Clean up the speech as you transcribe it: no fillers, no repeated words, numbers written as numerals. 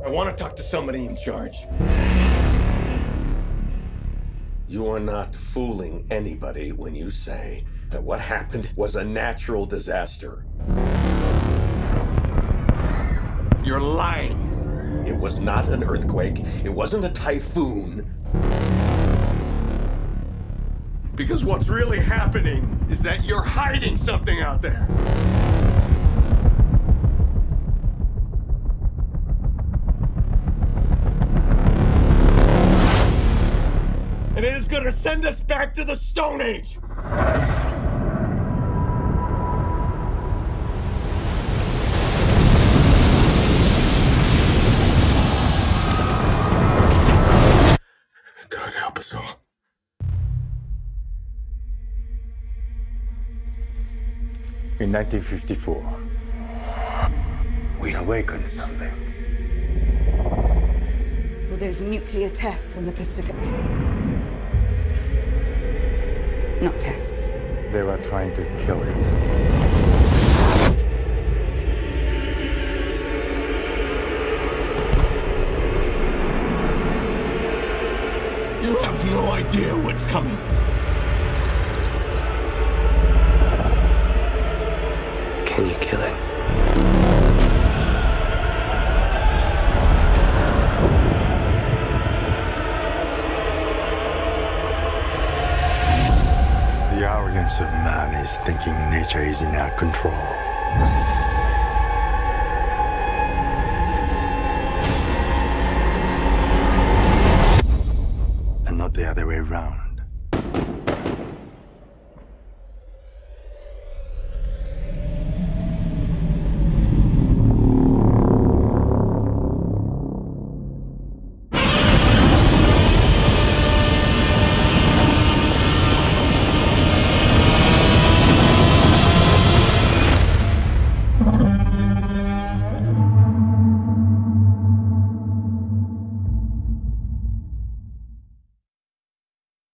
I want to talk to somebody in charge. You are not fooling anybody when you say that what happened was a natural disaster. You're lying. It was not an earthquake. It wasn't a typhoon. Because what's really happening is that you're hiding something out there. And it is gonna send us back to the Stone Age! God help us all. In 1954, we awakened something. Well, there's nuclear tests in the Pacific. Not tests. They were trying to kill it. You have no idea what's coming. Can you kill it? The arrogance of man is thinking nature is in our control.